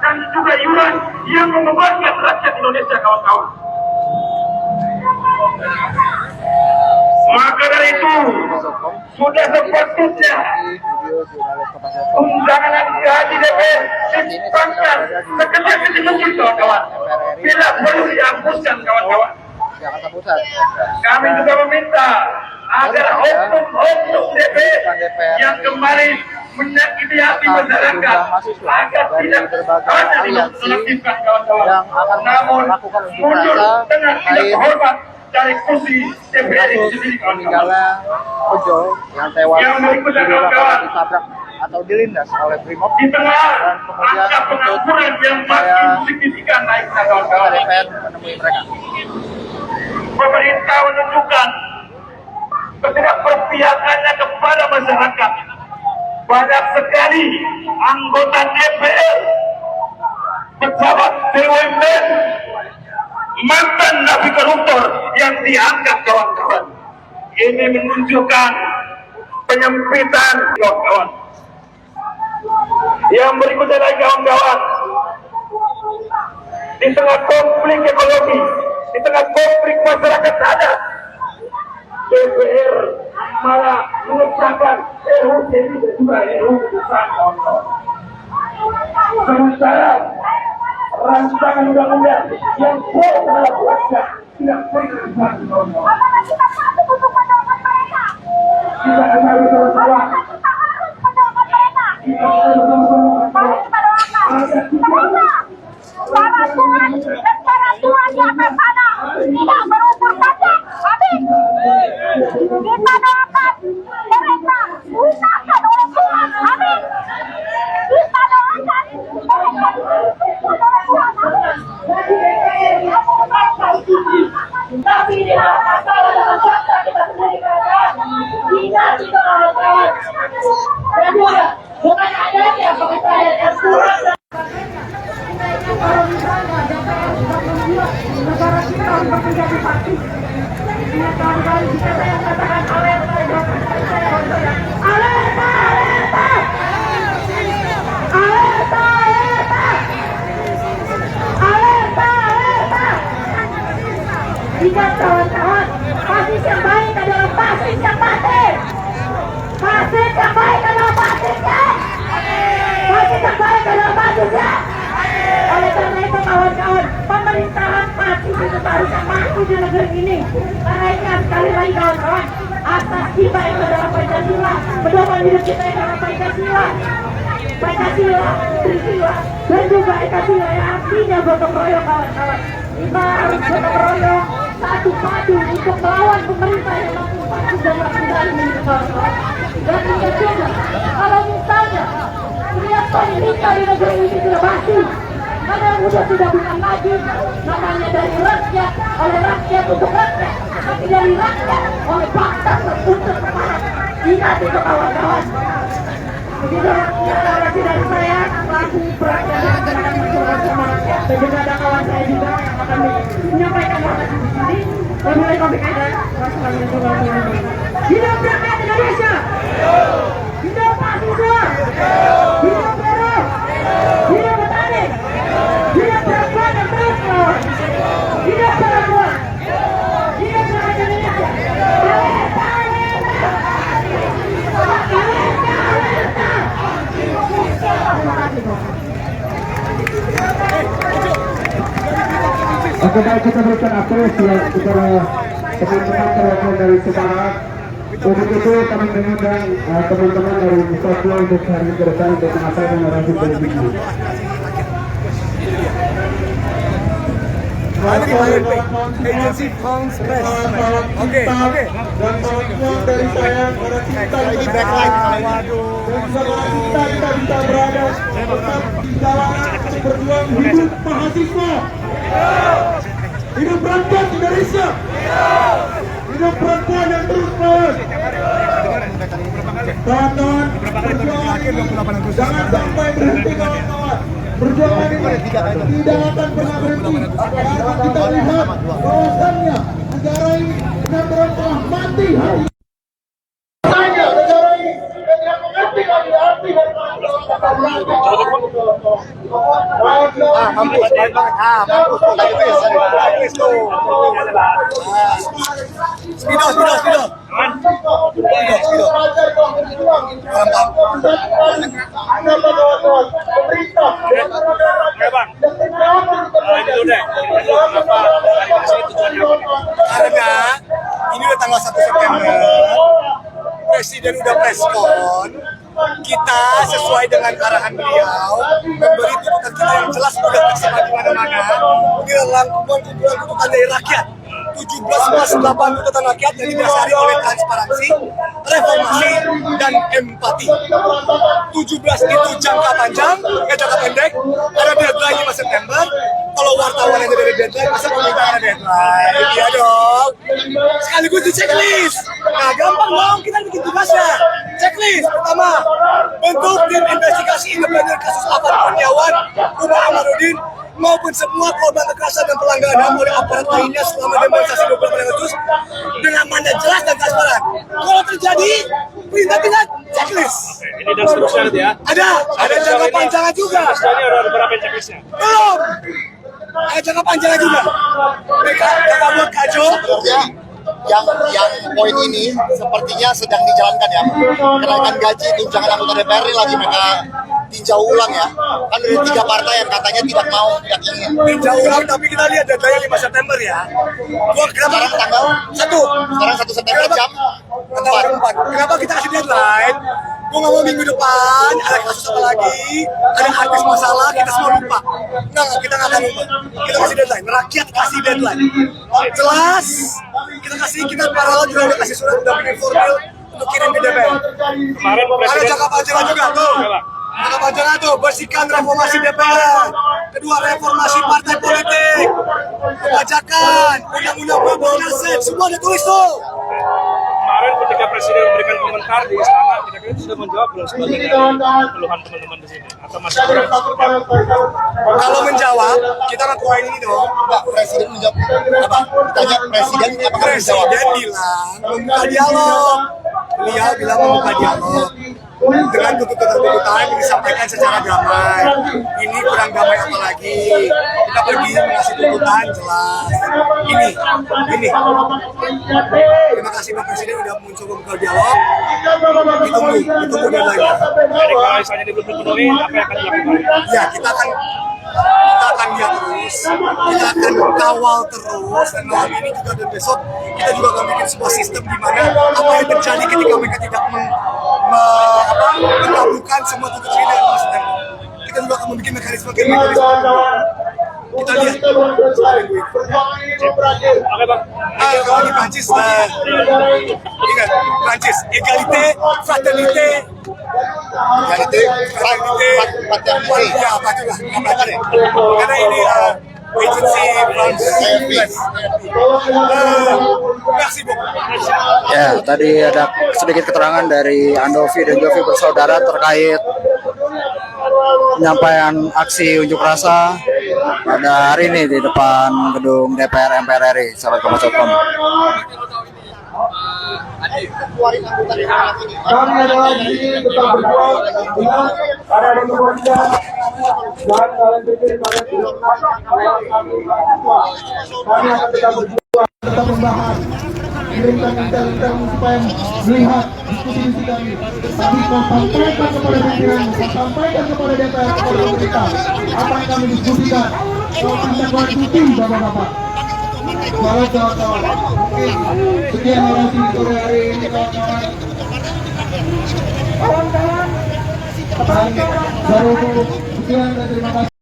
dan juga iuran yang membebankan rakyat Indonesia, kawan-kawan. Maka dari itu sudah sepatutnya undangan gaji DPR dipangkas sekecil mungkin, kawan-kawan. Bila perlu dihapuskan, kawan-kawan. Kami juga meminta agar oknum DPR yang kembali menyakiti hati masyarakat agar tidak ada dinonaktifkan, kawan-kawan. Namun mundur dengan tidak hormat dari kursi DPR itu sendiri, kawan-kawan. Ojol yang tewas ditabrak atau dilindas oleh Brimob di tengah dan kemudian angka pengangguran yang makin signifikan naiknya, kawan-kawan. DPR menemui mereka. Pemerintah menunjukkan ketidakberpihakannya kepada masyarakat. Banyak sekali anggota DPR, pejabat BUMN, mantan napi koruptor yang diangkat, kawan-kawan. Ini menunjukkan penyempitan, kawan-kawan. Yang berikutnya lagi, kawan-kawan, di tengah konflik ekologi, di tengah konflik masyarakat adat, DPR malah mengesahkan RUU dan juga RUU besar, kawan-kawan. Sementara rancangan undang-undang yang pro terhadap rakyat tidak berdasar, kawan-kawan. Kita harus bersama. Kita harus bersama. Para Tuhan dan para Tuhan di atas sana tidak berukur saja, habis. Kita doakan mereka diusahkan oleh Tuhan, habis. Kita doakan mereka diusahkan oleh Tuhan, habis. Tapi di dalam masalah dalam bangsa kita sendiri, tidak kawan-kawan. Kedua, bukan adanya pengetahuan yang kurang. Kalau misalnya DPR sudah membuat negara kita untuk menjadi fasik, ini kawan-kawan bisa saya katakan alerta, alerta, alerta, alerta, alerta, alerta. Ingat kawan-kawan, fasik yang baik adalah fasik yang mati. Fasik yang baik adalah fasiknya. Fasik yang baik adalah fasiknya. Oleh karena itu, kawan-kawan, pemerintahan mati itu seharusnya mati di negeri ini. Karena ingat sekali lagi, kawan-kawan, asas kita itu adalah Pancasila, pedoman hidup kita itu adalah Pancasila, Pancasila, Trisila, dan juga Ekasila yang artinya gotong royong, kawan-kawan. Kita harus gotong royong, satu padu untuk melawan pemerintah yang mampu fasik dan menghindari ini, kawan-kawan. Dan ingat juga, kalau misalnya melihat pemerintah di negeri ini sudah mati, karena yang sudah bukan lagi namanya dari rakyat, oleh rakyat untuk rakyat, tapi dari rakyat oleh bangsa untuk rakyat. Ingat itu, kawan-kawan. Begitu deklarasi dari saya selaku perwakilan yang akan bersama rakyat, dan juga ada kawan saya juga yang akan menyampaikan orasi di sini. Wabillahi taufiq wal hidayah. Wassalamualaikum warahmatullahi wabarakatuh. Hidup rakyat Indonesia. Hidup mahasiswa. Hidup buruh. Hidup petani. Hidup perempuan dan terus melawan. Hidup perempuan. Hidup rakyat Indonesia. Alerta, alerta. Alerta, alerta. Terima kasih. Oke, baik, kita berikan apresiasi kepada teman-teman terwakil dari Semarang. Untuk itu kami mengundang teman-teman dari Soslo untuk hari ke depan untuk mengasalkan narasi politik. Agency France Press. Oke. Dan bantuan dari saya kepada kita Ini backline. Waduh. Dan bersama kita bisa berada tetap di jalanan untuk berjuang hidup mahasiswa. Hidup rakyat Indonesia. Hidup perempuan yang terus melawan. Kawan-kawan, perjuangan ini jangan sampai berhenti, kawan-kawan. Perjuangan ini tidak akan pernah berhenti. Karena kita lihat bahwasannya negara ini benar-benar telah mati. Negara ini tidak mengerti Mampus, baik banget. Mampus tuh kayak gitu ya. Mampus tuh. Speedo. Karena ini udah tanggal 1 September, Presiden udah preskon, kita sesuai dengan arahan beliau memberi tuntutan kita yang jelas udah tersebar di mana-mana. Ini rangkuman tuntutan dari rakyat. 17+8 tuntutan rakyat yang didasari oleh transparansi, reformasi, dan empati. 17 itu jangka panjang, jangka pendek, ada deadline 5 September. Kalau wartawan yang dari deadline, masa pemerintah ada deadline? Iya dong. Sekaligus di checklist. Nah, gampang dong, kita bikin tugasnya. Checklist pertama, bentuk tim investigasi independen kasus Afan Kurniawan, Umar Amarudin, maupun semua korban kekerasan dan pelanggaran HAM oleh aparat lainnya selama demonstrasi 28 Agustus dengan mandat jelas dan transparan. Kalau terjadi, perintah tingkat checklist. Ini dan seterusnya nanti ya. Ada jangka panjangnya juga. Ini ada berapa checklistnya? Belum. Ada jangka panjangnya juga. Mereka buat kacau. Sebenarnya yang poin ini sepertinya sedang dijalankan ya. Kenaikan gaji tunjangan anggota DPR ini lagi mereka tinjau ulang ya. Kan dari 3 partai yang katanya tidak mau, tidak ingin. Tinjau ulang, tapi kita lihat datanya 5 September ya. Sekarang tanggal 1. Sekarang 1 September jam 4. Kenapa kita kasih deadline? Gue nggak mau minggu depan ada kasus apa lagi, ada artis masalah, kita semua lupa. Enggak, kita nggak akan lupa. Kita kasih deadline, rakyat kasih deadline. Jelas, kita paralel juga udah kasih surat, udah bikin formil untuk kirim ke DPR. Kemarin Ada presiden jangka panjang juga tuh. Jangka panjang tuh, bersihkan reformasi DPR. Kedua, reformasi partai politik, perpajakan, undang-undang perlindungan aset, semua ada tulis tuh. kemarin ketika presiden memberikan komentar di istana, kira-kira itu sudah menjawab belum sebagian dari keluhan teman-teman di sini atau masih kurang? Kalau menjawab, kita lakukan ini dong. Enggak, presiden menjawab apa? Ditanya presiden apakah menjawab? Presiden bilang membuka dialog. Beliau bilang membuka dialog dengan tuntutan-tuntutan yang disampaikan secara damai. Ini kurang damai apa lagi? Kita pergi mengasih tuntutan jelas. Ini. Terima kasih Pak Presiden sudah mencoba membuka dialog. Ditunggu deadline. Jadi kalau misalnya ini belum dipenuhi, apa yang akan dilakukan? Ya, kita akan lihat terus, kita akan kawal terus, dan malam ini juga dan besok kita juga akan bikin sebuah sistem di mana apa yang terjadi ketika mereka tidak mengabulkan semua tuntutan ini dengan sistem. Kita juga akan membuat mekanisme. Kita lihat. Oke Bang. Kalau di Prancis, ingat Prancis, egalite, fraternité, karena ini agency France. Merci beaucoup. Ya, tadi ada sedikit keterangan dari Andovi dan Jovi bersaudara terkait penyampaian aksi unjuk rasa pada hari ini di depan gedung DPR MPR RI. Sahabat Kompas.com. Kami adalah ini tetap berjuang karena ada kemanusiaan dan kalian pikir kalian tidak kami akan tetap berjuang, tetap membahas, kirimkan intel supaya melihat diskusi kami. Tapi sampaikan kepada pimpinan, sampaikan kepada DPR, kepada pemerintah apa yang kami diskusikan. Kalau kita kuantitim bapak-bapak. Kawan-kawan, mungkin sekian orasi sore hari ini kawan-kawan. Kawan-kawan, sekian dan terima kasih.